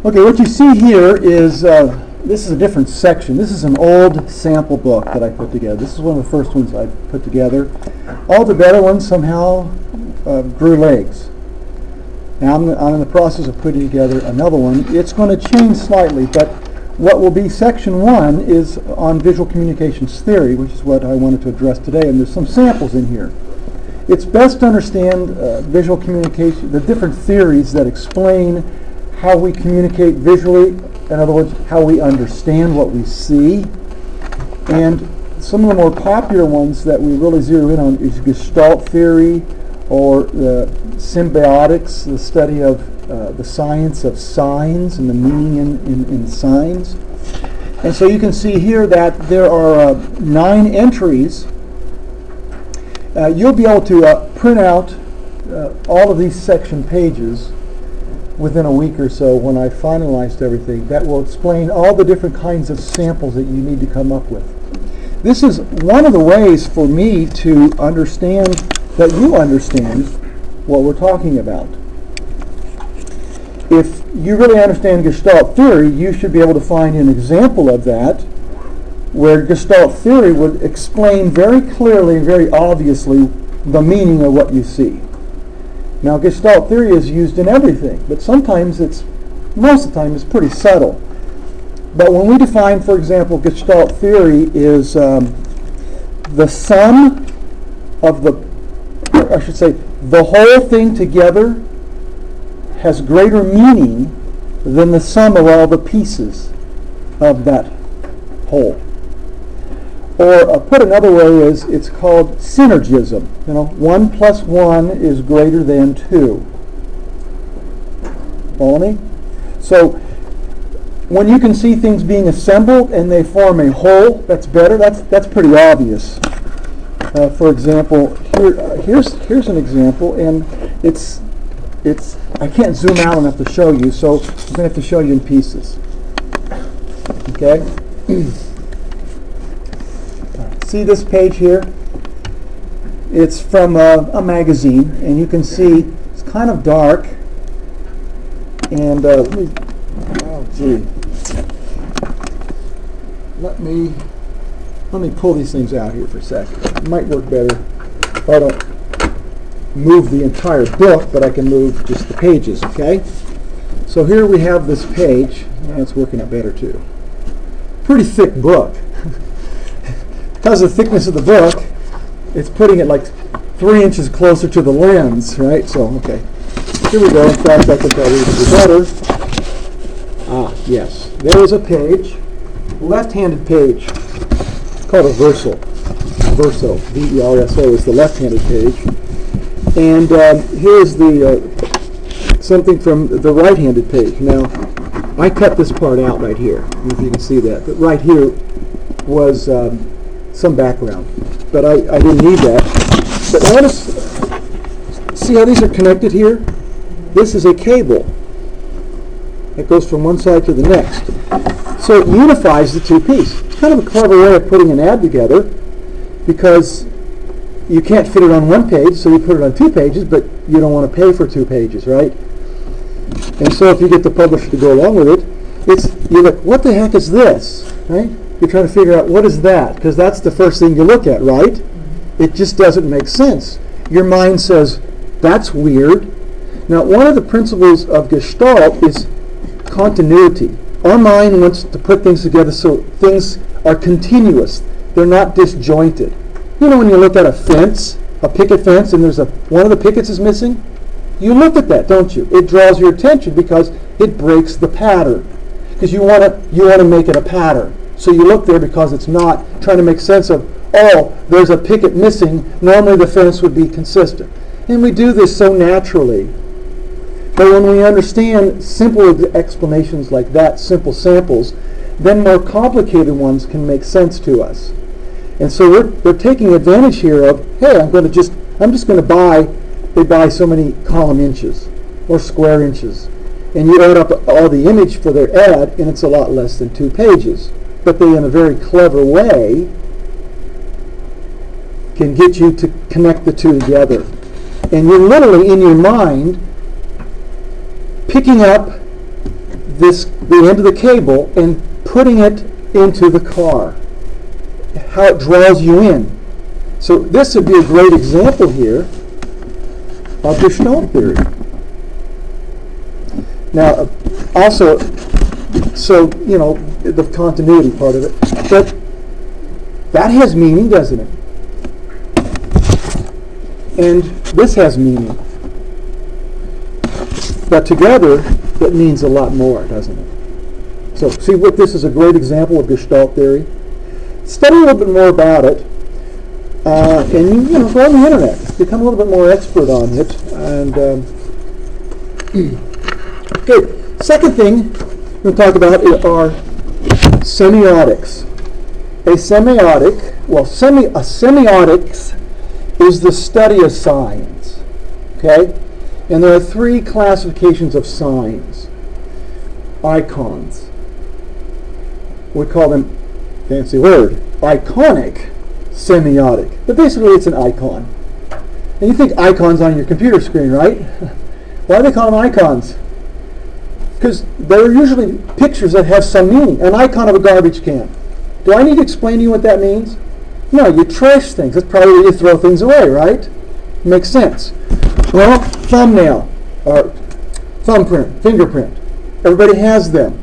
Okay, what you see here is, this is a different section. This is an old sample book that I put together. This is one of the first ones I put together. All the better ones somehow grew legs. Now I'm in the process of putting together another one. It's going to change slightly, but what will be section 1 is on visual communications theory, which is what I wanted to address today, and there's some samples in here. It's best to understand visual communication, the different theories that explain how we communicate visually, in other words, how we understand what we see. And some of the more popular ones that we really zero in on is Gestalt theory, or the symbiotics, the study of the science of signs and the meaning in signs. And so you can see here that there are 9 entries. You'll be able to print out all of these section pages within a week or so when I finalized everything. That will explain all the different kinds of samples that you need to come up with. This is one of the ways for me to understand that you understand what we're talking about. If you really understand Gestalt theory, you should be able to find an example of that where Gestalt theory would explain very clearly and very obviously the meaning of what you see. Now, Gestalt theory is used in everything, but sometimes most of the time it's pretty subtle. But when we define, for example, Gestalt theory is the sum of the whole thing together has greater meaning than the sum of all the pieces of that whole. Or put another way is it's called synergism. 1 plus 1 is greater than 2. Follow me? So when you can see things being assembled and they form a whole, that's better. That's pretty obvious. For example, here's an example, and it's I can't zoom out enough to show you, so I'm going to have to show you in pieces. Okay? See this page here? It's from a magazine, and you can see it's kind of dark. And let me pull these things out here for a second. It might work better if I don't move the entire book, but I can move just the pages, okay? So here we have this page. It's working out better too. Pretty thick book. Because of the thickness of the book, it's putting it like 3 inches closer to the lens, right? So, okay. Here we go. In fact, I think I'll read it better. Yes. There is a page, left-handed page. It's called a verso. Verso, V-E-R-S-O, is the left-handed page. And here's the something from the right-handed page. Now, I cut this part out right here, if you can see that. But right here was some background. But I didn't need that. But notice, see how these are connected here? This is a cable that goes from one side to the next. So it unifies the two pieces. It's kind of a clever way of putting an ad together, because you can't fit it on one page, so you put it on 2 pages, but you don't want to pay for 2 pages, right? And so if you get the publisher to go along with it, you're like, what the heck is this, right? You're trying to figure out, what is that? Because that's the first thing you look at, right? It just doesn't make sense. Your mind says, that's weird. Now, one of the principles of Gestalt is continuity. Our mind wants to put things together so things are continuous. They're not disjointed. You know, when you look at a fence, a picket fence, and one of the pickets is missing, you look at that, don't you? It draws your attention because it breaks the pattern. Because you want to make it a pattern. So you look there because it's not trying to make sense of, oh, there's a picket missing. Normally the fence would be consistent. And we do this so naturally. But when we understand simple explanations like that, simple samples, then more complicated ones can make sense to us. And so we're taking advantage here of, hey, I'm just going to buy, they buy so many column inches or square inches. And you add up all the image for their ad, and it's a lot less than 2 pages. But they, in a very clever way, can get you to connect the two together. And you're literally, in your mind, picking up the end of the cable and putting it into the car. How it draws you in. So this would be a great example here of Gestalt theory. Now, also, so, you know, the continuity part of it, but that has meaning, doesn't it? And this has meaning. But together, it means a lot more, doesn't it? So, see what this is a great example of Gestalt theory. Study a little bit more about it, and you know, go on the internet, become a little bit more expert on it. And okay, second thing we're going to talk about are semiotics. A semiotics is the study of signs. Okay, and there are three classifications of signs. Icons. We call them, fancy word, iconic semiotic. But basically it's an icon. And you think icons on your computer screen, right? Why do they call them icons? Because they're usually pictures that have some meaning. An icon of a garbage can. Do I need to explain to you what that means? No, you trash things. That's probably where you throw things away, right? Makes sense. Well, thumbnail, or thumbprint, fingerprint. Everybody has them.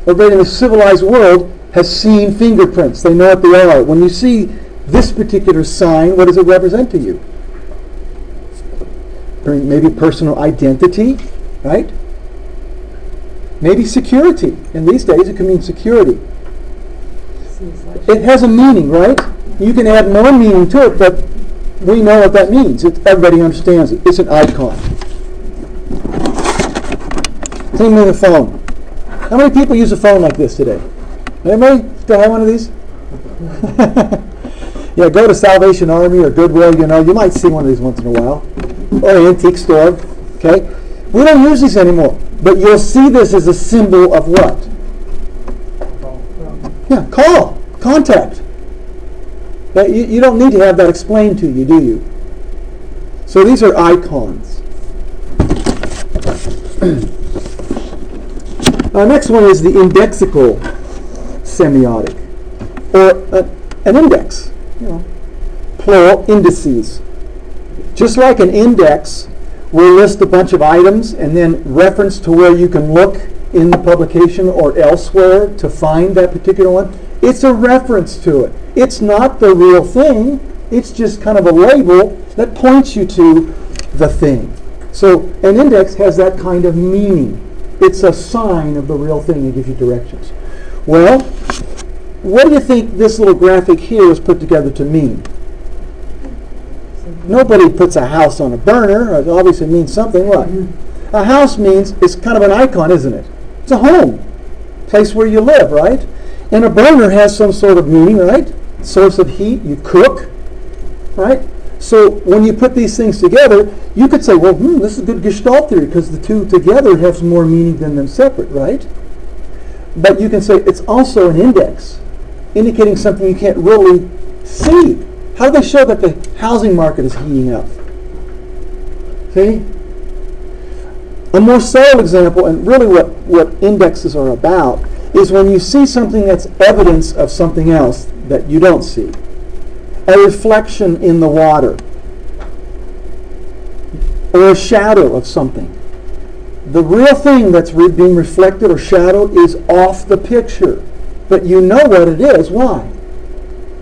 Everybody in the civilized world has seen fingerprints. They know what they are. When you see this particular sign, what does it represent to you? Maybe personal identity, right? Maybe security. In these days, it can mean security. It has a meaning, right? You can add more meaning to it, but we know what that means. Everybody understands it. It's an icon. Same with a phone. How many people use a phone like this today? Anybody still have one of these? Yeah, go to Salvation Army or Goodwill, you know, you might see one of these once in a while. Or an antique store, okay? We don't use these anymore. But you'll see this as a symbol of what? Yeah, call, contact. You don't need to have that explained to you, do you? So these are icons. Next one is the indexical semiotic, or an index, you know, plural, indices. Just like an index will list a bunch of items and then reference to where you can look in the publication or elsewhere to find that particular one, it's a reference to it. It's not the real thing. It's just kind of a label that points you to the thing. So an index has that kind of meaning. It's a sign of the real thing. It gives you directions. Well, what do you think this little graphic here was put together to mean? Nobody puts a house on a burner. It obviously means something. What? A house means, it's kind of an icon, isn't it? It's a home. Place where you live, right? And a burner has some sort of meaning, right? Source of heat. You cook, right? So when you put these things together, you could say, well, this is good Gestalt theory because the two together have some more meaning than them separate, right? But you can say it's also an index, indicating something you can't really see. How do they show that the housing market is heating up? See? A more subtle example, and really what indexes are about, is when you see something that's evidence of something else that you don't see. A reflection in the water, or a shadow of something. The real thing that's being reflected or shadowed is off the picture, but you know what it is. Why?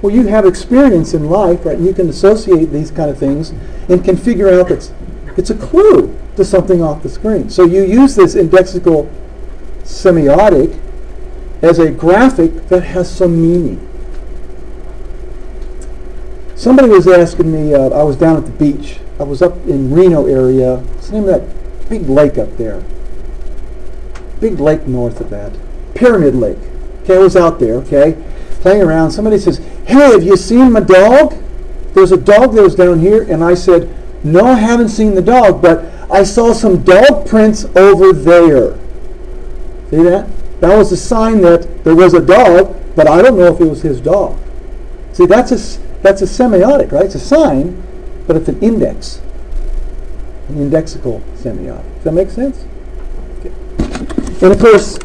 Well, you have experience in life, right? And you can associate these kind of things and can figure out that it's a clue to something off the screen. So you use this indexical semiotic as a graphic that has some meaning. Somebody was asking me, I was down at the beach. I was up in Reno area. What's the name of that big lake up there? Big lake north of that. Pyramid Lake. Okay, I was out there, okay, playing around. Somebody says, hey, have you seen my dog? There's a dog that was down here. And I said, no, I haven't seen the dog, but I saw some dog prints over there. See that? That was a sign that there was a dog, but I don't know if it was his dog. See, that's a semiotic, right? It's a sign, but it's an index. An indexical semiotic. Does that make sense? Okay. And of course,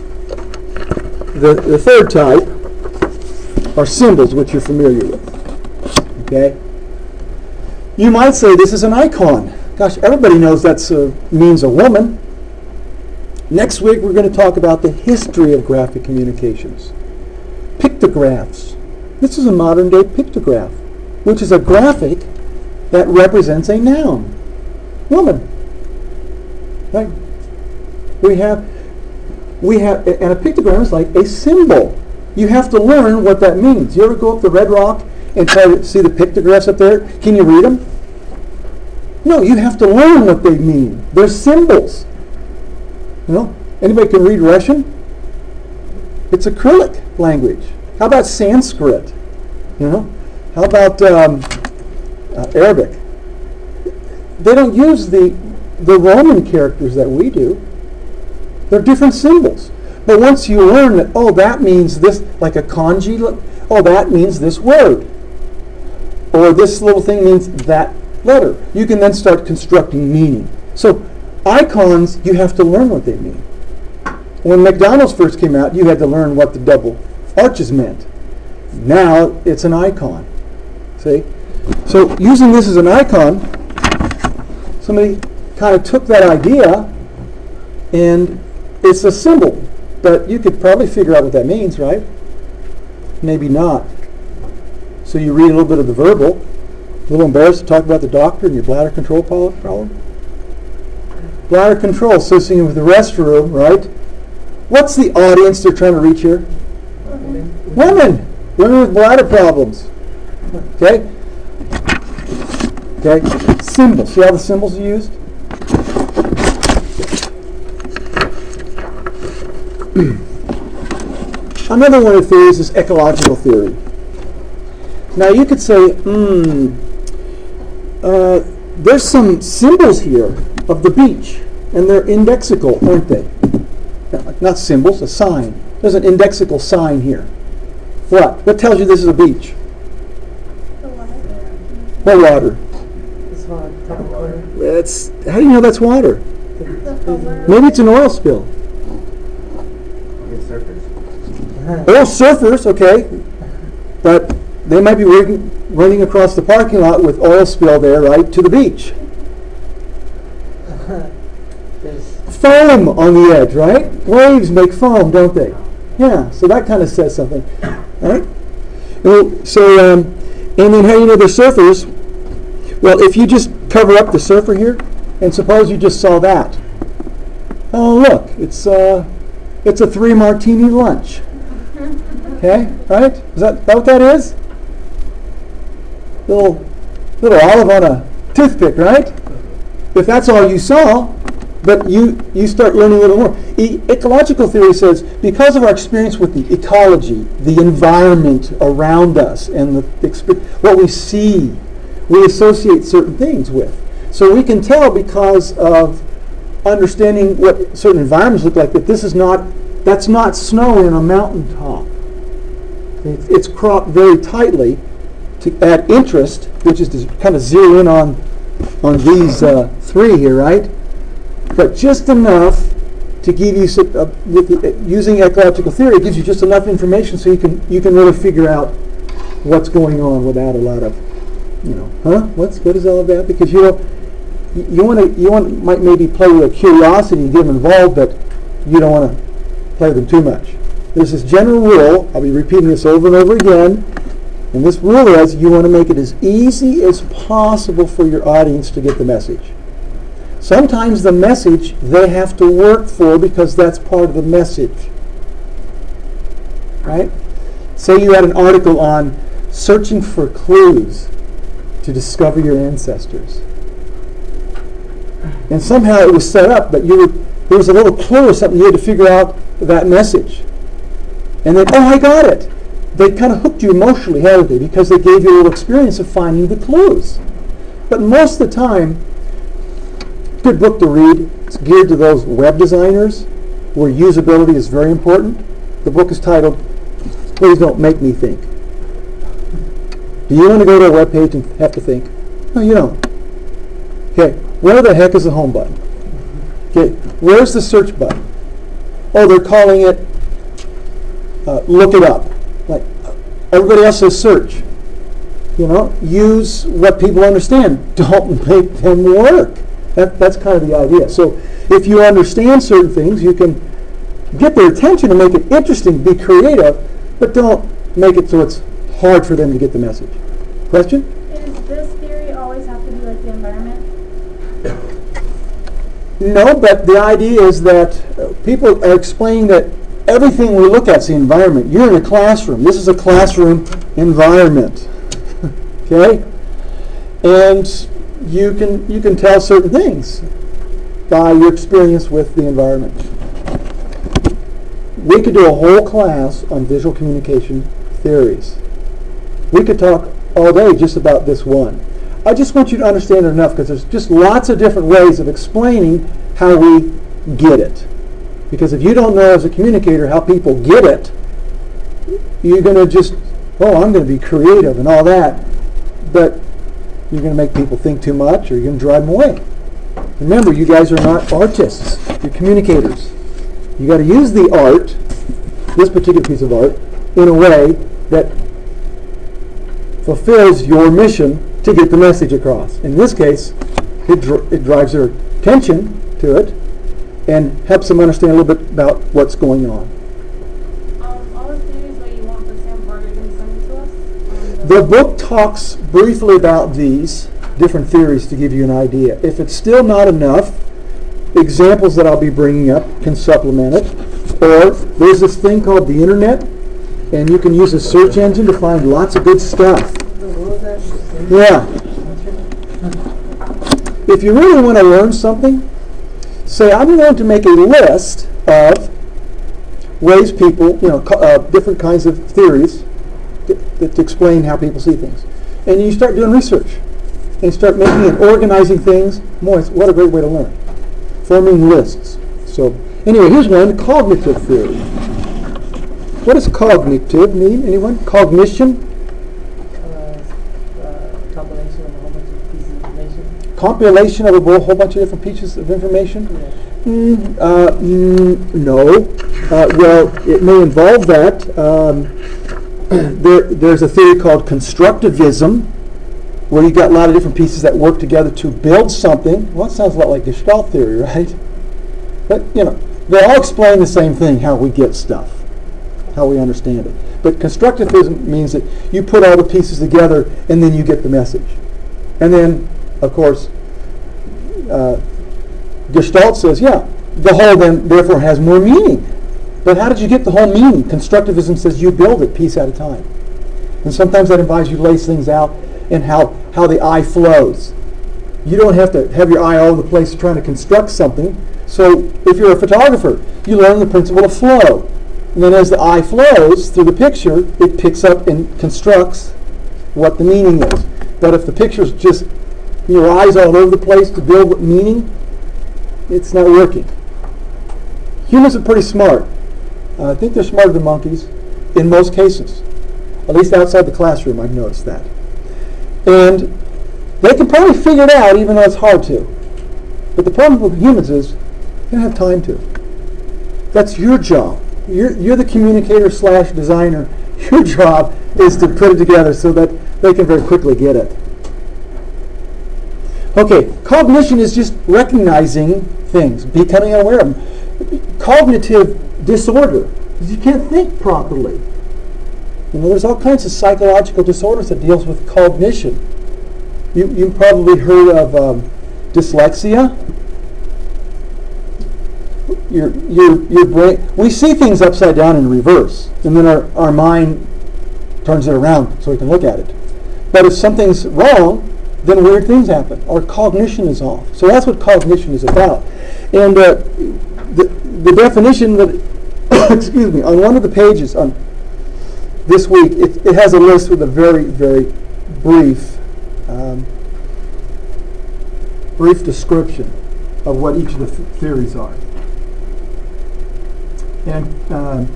the third type are symbols, which you're familiar with. Okay? You might say this is an icon. Gosh, everybody knows that means a woman. Next week we're going to talk about the history of graphic communications. Pictographs. This is a modern day pictograph, which is a graphic that represents a noun. Woman. Right? We have, and a pictogram is like a symbol. You have to learn what that means. You ever go up to Red Rock and try to see the pictographs up there? Can you read them? No, you have to learn what they mean. They're symbols. You know, anybody can read Russian? It's acrylic language. How about Sanskrit? You know, how about Arabic? They don't use the Roman characters that we do. They're different symbols. But once you learn that, oh, that means this, like a kanji, oh, that means this word. Or this little thing means that letter. You can then start constructing meaning. So icons, you have to learn what they mean. When McDonald's first came out, you had to learn what the double arches meant. Now it's an icon. See? So using this as an icon, somebody kind of took that idea, and it's a symbol. But you could probably figure out what that means, right? Maybe not. So you read a little bit of the verbal. A little embarrassed to talk about the doctor and your bladder control problem? Bladder control associated with the restroom, right? What's the audience they're trying to reach here? Women. Women with bladder problems. Okay? Okay? Symbols. See how the symbols are used? Another one of the theories is ecological theory. Now you could say, there's some symbols here of the beach, and they're indexical, aren't they? Not symbols, a sign. There's an indexical sign here. What? What tells you this is a beach? The water. What water? It's water. How do you know that's water? Maybe it's an oil spill. Oil surfers, okay. But they might be running across the parking lot with oil spill there, right, to the beach. Foam on the edge, right? Waves make foam, don't they? Yeah, so that kind of says something. All right? So, and then how do you know they're surfers? Well, if you just cover up the surfer here, and suppose you just saw that. Oh, look, it's a 3 martini lunch. Okay, right? Is that what that is? Little olive on a toothpick, right? If that's all you saw, but you start learning a little more. Ecological theory says because of our experience with the ecology, the environment around us, and what we see, we associate certain things with. So we can tell because of understanding what certain environments look like that that's not snow in a mountaintop. It's cropped very tightly to add interest, which is to kind of zero in on these 3 here, right? But just enough to give you, using ecological theory, it gives you just enough information so you can really figure out what's going on without a lot of, what is all of that? Because you might maybe play with a curiosity and get them involved, but you don't want to play with them too much. There's this general rule, I'll be repeating this over and over again, and this rule is you want to make it as easy as possible for your audience to get the message. Sometimes the message they have to work for because that's part of the message. Right? Say you had an article on searching for clues to discover your ancestors. And somehow it was set up that there was a little clue or something you had to figure out that message. And then, oh, I got it. They kind of hooked you emotionally, haven't they? Because they gave you a little experience of finding the clues. But most of the time, good book to read. It's geared to those web designers where usability is very important. The book is titled, Please Don't Make Me Think. Do you want to go to a web page and have to think? No, you don't. Okay, where the heck is the home button? Okay, where's the search button? Oh, they're calling it look it up. Like everybody else says, search. Use what people understand. Don't make them work. That's kind of the idea. So if you understand certain things, you can get their attention and make it interesting, be creative, but don't make it so it's hard for them to get the message. Question? Does this theory always have to be like the environment? No, but the idea is that people are explaining that everything we look at is the environment. You're in a classroom. This is a classroom environment. Okay? And you can tell certain things by your experience with the environment. We could do a whole class on visual communication theories. We could talk all day just about this one. I just want you to understand it enough because there's just lots of different ways of explaining how we get it. Because if you don't know as a communicator how people get it, you're going to just, I'm going to be creative and all that, but you're going to make people think too much or you're going to drive them away. Remember, you guys are not artists. You're communicators. You got to use the art, this particular piece of art, in a way that fulfills your mission to get the message across. In this case, it drives their attention to it and helps them understand a little bit about what's going on. All the theories that you want the sample are going to send to us? The book talks briefly about these different theories to give you an idea. If it's still not enough, examples that I'll be bringing up can supplement it. Or there's this thing called the internet, and you can use a search engine to find lots of good stuff. Yeah. If you really want to learn something, say, I'm going to make a list of ways people, different kinds of theories that explain how people see things. And you start doing research. And you start making and organizing things. What a great way to learn. Forming lists. So, anyway, here's one, cognitive theory. What does cognitive mean? Anyone? Cognition? Compilation of a whole bunch of pieces of information. Compilation of a whole bunch of different pieces of information? Yeah. No. Well, it may involve that. There's a theory called constructivism, where you've got a lot of different pieces that work together to build something. Well, that sounds a lot like Gestalt theory, right? But, they all explain the same thing, how we get stuff, how we understand it. But constructivism means that you put all the pieces together and then you get the message. And then, of course, Gestalt says, the whole then therefore has more meaning. But how did you get the whole meaning? Constructivism says you build it piece at a time. And sometimes that involves you lace things out and how the eye flows. You don't have to have your eye all over the place trying to construct something. So if you're a photographer, you learn the principle of flow. And then as the eye flows through the picture, it picks up and constructs what the meaning is. But if the picture's just your eyes all over the place to build meaning, it's not working. Humans are pretty smart. I think they're smarter than monkeys in most cases. At least outside the classroom, I've noticed that. And they can probably figure it out even though it's hard to. But the problem with humans is you don't have time to. That's your job. You're the communicator / designer. Your job is to put it together so that they can very quickly get it. Okay, cognition is just recognizing things, becoming aware of them. Cognitive disorder is you can't think properly. There's all kinds of psychological disorders that deals with cognition. You've probably heard of dyslexia. Your brain. We see things upside down in reverse, and then our mind turns it around so we can look at it. But if something's wrong, then weird things happen. Our cognition is off. So that's what cognition is about. And the definition that, excuse me, on one of the pages on this week, it has a list with a very, very brief description of what each of the theories are. And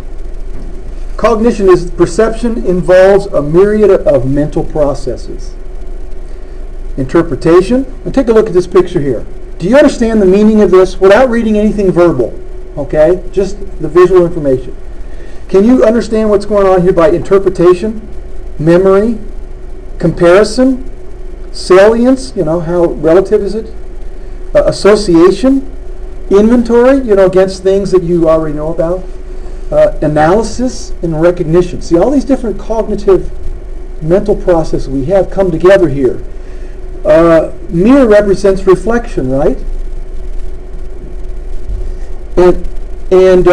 cognition is perception involves a myriad of mental processes. Interpretation. And take a look at this picture here. Do you understand the meaning of this without reading anything verbal? Okay? Just the visual information. Can you understand what's going on here by interpretation, memory, comparison, salience, how relative is it? Association, inventory, against things that you already know about. Analysis and recognition. See, all these different cognitive mental processes we have come together here. Mirror represents reflection, right? And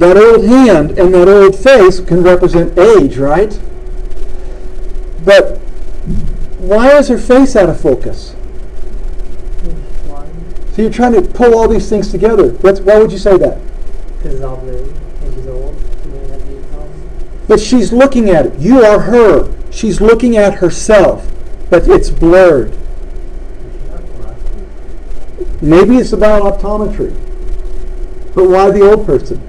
that old hand and that old face can represent age, right? But why is her face out of focus? So you're trying to pull all these things together. Why would you say that? Because it's all blurry and she's old. But she's looking at it. You are her. She's looking at herself. But it's blurred. Maybe it's about optometry. But why the old person?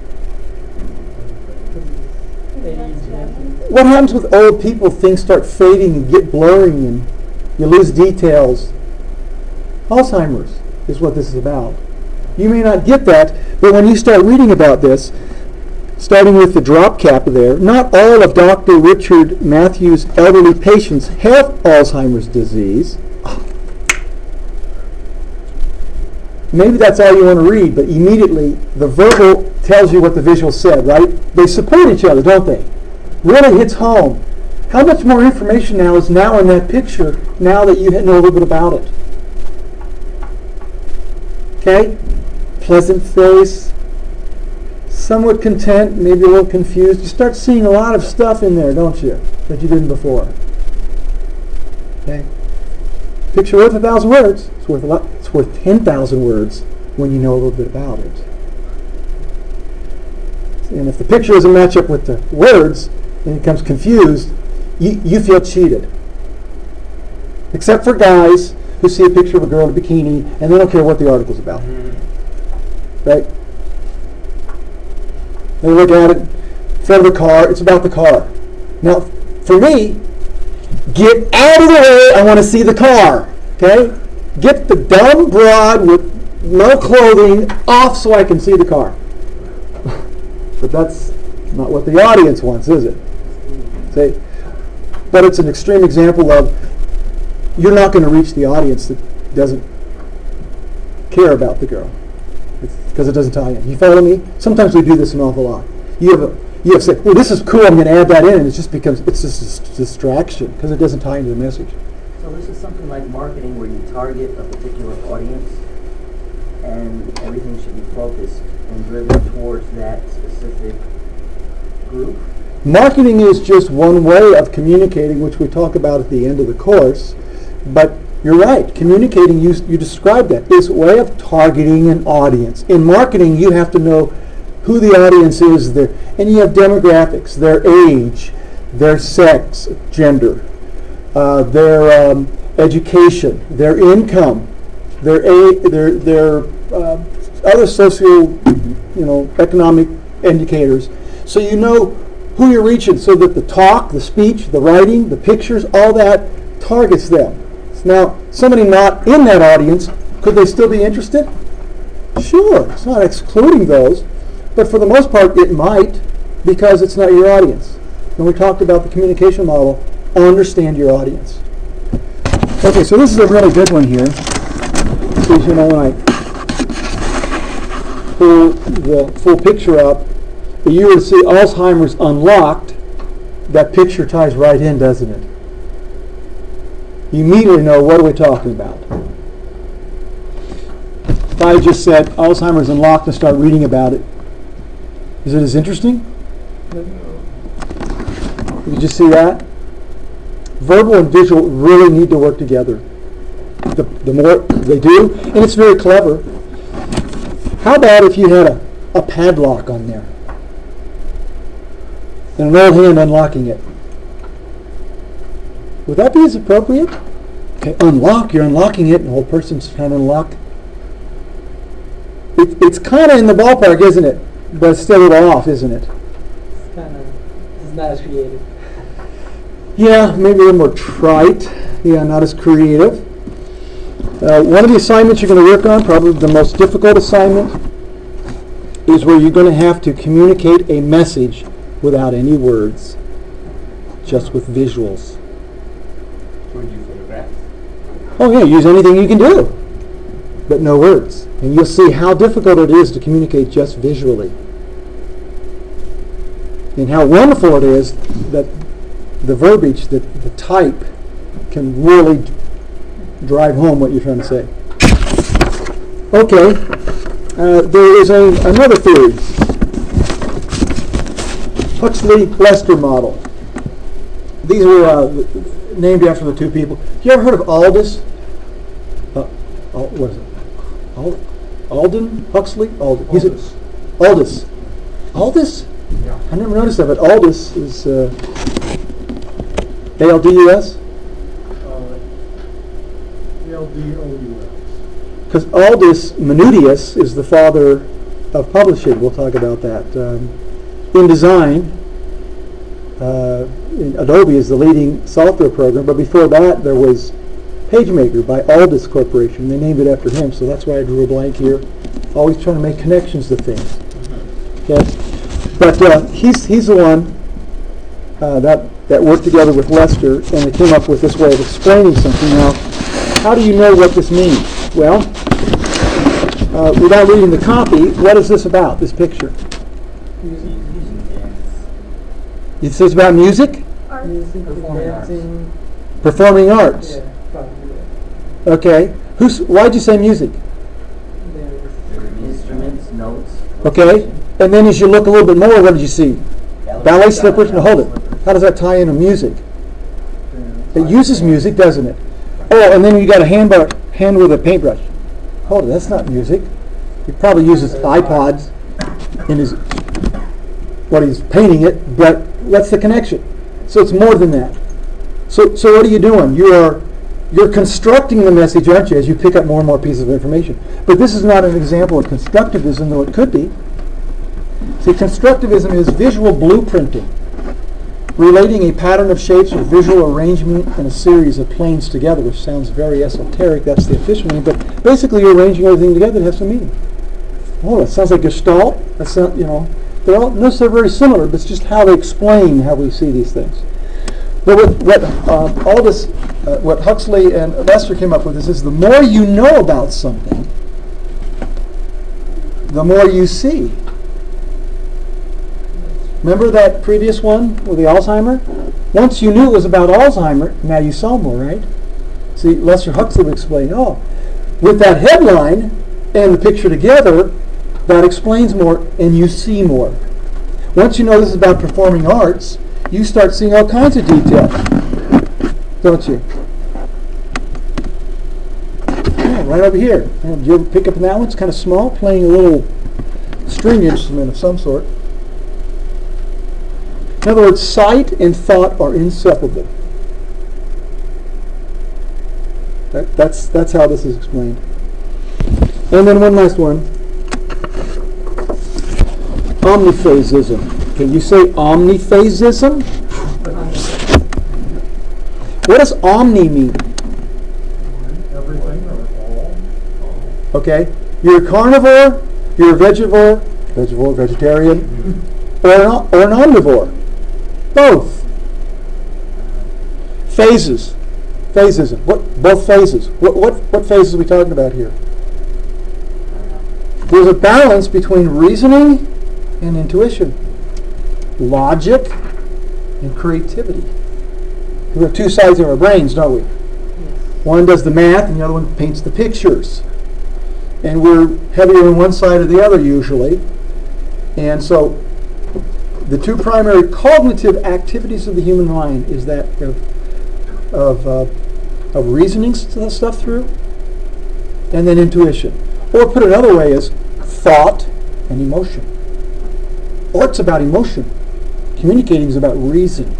What happens with old people? Things start fading and get blurry and you lose details. Alzheimer's is what this is about. You may not get that, but when you start reading about this, starting with the drop cap there, not all of Dr. Richard Matthews' elderly patients have Alzheimer's disease. Maybe that's all you want to read, but immediately the verbal tells you what the visual said, right? They support each other, don't they? Really hits home. How much more information is now in that picture now that you know a little bit about it? Okay? Pleasant face, somewhat content, maybe a little confused. You start seeing a lot of stuff in there, don't you, that you didn't before. Okay? Picture worth 1,000 words. It's worth a lot. It's worth 10,000 words when you know a little bit about it. And if the picture doesn't match up with the words and it becomes confused, you feel cheated. Except for guys who see a picture of a girl in a bikini and they don't care what the article's about. Right? They look at it in front of the car. It's about the car. Now, for me, get out of the way. I want to see the car. Okay? Get the dumb broad with no clothing off so I can see the car. But that's not what the audience wants, is it? See? But it's an extreme example of you're not going to reach the audience that doesn't care about the girl. Because it doesn't tie in. You follow me? Sometimes we do this an awful lot. You have said, well, this is cool, I'm going to add that in, and it's just a distraction because it doesn't tie into the message. So this is something like marketing where you target a particular audience and everything should be focused and driven towards that specific group? Marketing is just one way of communicating, which we talk about at the end of the course. But you're right. Communicating, you described that, is a way of targeting an audience. In marketing, you have to know who the audience is there. And you have demographics, their age, their sex, gender, their education, their income, their other social, economic indicators. So you know who you're reaching so that the talk, the speech, the writing, the pictures, all that targets them. Now, somebody not in that audience, could they still be interested? Sure, it's not excluding those, but for the most part it might because it's not your audience. When we talked about the communication model, understand your audience. Okay, so this is a really good one here. Because, when I pull the full picture up, you would see Alzheimer's unlocked. That picture ties right in, doesn't it? You immediately know what are we talking about. If I just said Alzheimer's unlocked and start reading about it, is it as interesting? You just see that? Verbal and visual really need to work together. The more they do, and it's very clever. How about if you had a padlock on there and an old hand unlocking it? Would that be as appropriate? Okay, unlock, you're unlocking it, and the whole person's trying to unlock. It's kind of in the ballpark, isn't it? But it's still a little off, isn't it? It's not as creative. Yeah, maybe a little more trite. Yeah, not as creative. One of the assignments you're going to work on, probably the most difficult assignment, is where you're going to have to communicate a message without any words, just with visuals. Would you photograph? Oh yeah, use anything you can do, but no words. And you'll see how difficult it is to communicate just visually. And how wonderful it is that the verbiage, the type, can really drive home what you're trying to say. Okay, there is another theory. Huxley-Lester model. These were named after the two people. You ever heard of Aldous? What is it? Alden Huxley? Aldous. Aldous. Aldous? Yeah. I never noticed that, but Aldous is A-L-D-U-S? Aldous. Because Aldous Manutius is the father of publishing. We'll talk about that. In design, Adobe is the leading software program, but before that there was PageMaker by Aldous Corporation. They named it after him, so that's why I drew a blank here. Always trying to make connections to things. Okay, but he's the one that worked together with Lester, and they came up with this way of explaining something. Now, how do you know what this means? Well, without reading the copy, what is this about? This picture? It says about music, Art. Music, Performing arts. dancing. performing arts. Yeah, probably. Yeah. Okay, why'd you say music? There's Instruments, notes. Okay, and then as you look a little bit more, what did you see? Ballet slippers. Now hold it. How does that tie into music? It uses music, doesn't it? Oh, and then you got a hand with a paintbrush. Hold it, that's not music. He probably uses iPods in his what he's painting it, but what's the connection? So it's more than that. So what are you doing? You're constructing the message, aren't you, as you pick up more and more pieces of information. But this is not an example of constructivism, though it could be. See, constructivism is visual blueprinting, relating a pattern of shapes or visual arrangement in a series of planes together, which sounds very esoteric. That's the official name, but basically you're arranging everything together to have some meaning. Oh, that sounds like Gestalt. That's not, they're all necessarily very similar, but it's just how they explain how we see these things. But what Huxley and Lester came up with is the more you know about something, the more you see. Remember that previous one with the Alzheimer? Once you knew it was about Alzheimer, now you saw more, right? See, Lester Huxley would explain, with that headline and the picture together, that explains more and you see more. Once you know this is about performing arts, you start seeing all kinds of detail, don't you? Yeah, right over here. Did you ever pick up on that one? It's kind of small, playing a little string instrument of some sort. In other words, sight and thought are inseparable. That's how this is explained. And then one last one. Omniphasism. Can you say omniphasism? What does omni mean? Everything or all? Okay. You're a carnivore, you're a vegetarian, or an omnivore. Both. Phases. Phasism. Both phases. What phases are we talking about here? There's a balance between reasoning and intuition, logic and creativity. We have two sides of our brains, don't we? One does the math and the other one paints the pictures. And we're heavier on one side or the other usually. And so the two primary cognitive activities of the human mind is that of reasoning stuff through, and then intuition. Or put another way is thought and emotion. Art's about emotion. Communicating is about reason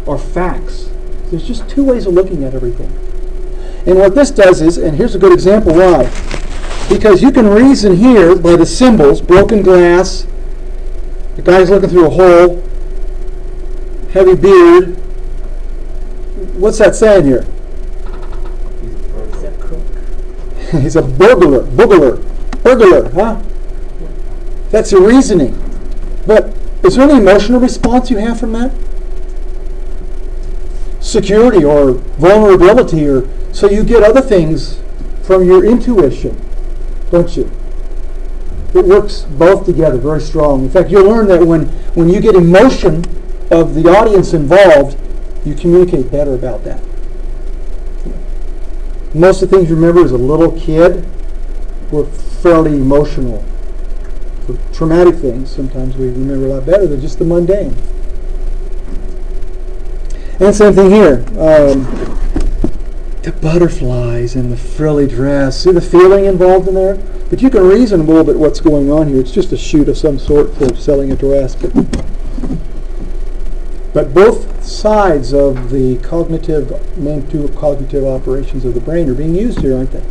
or facts. There's just two ways of looking at everything. And what this does is, and here's a good example why. Because you can reason here by the symbols, broken glass, the guy's looking through a hole, heavy beard. What's that saying here? He's a crook. He's a burglar, huh? That's your reasoning. But Is there any emotional response you have from that? Security or vulnerability, or so you get other things from your intuition, don't you? It works both together very strong. In fact, you'll learn that when you get emotion of the audience involved, you communicate better about that. Most of the things you remember as a little kid were fairly emotional. For traumatic things, sometimes we remember a lot better than just the mundane. And same thing here. The butterflies and the frilly dress. See the feeling involved in there? But you can reason a little bit what's going on here. It's just a shoot of some sort for selling a dress. But both sides of the main two cognitive operations of the brain are being used here, aren't they?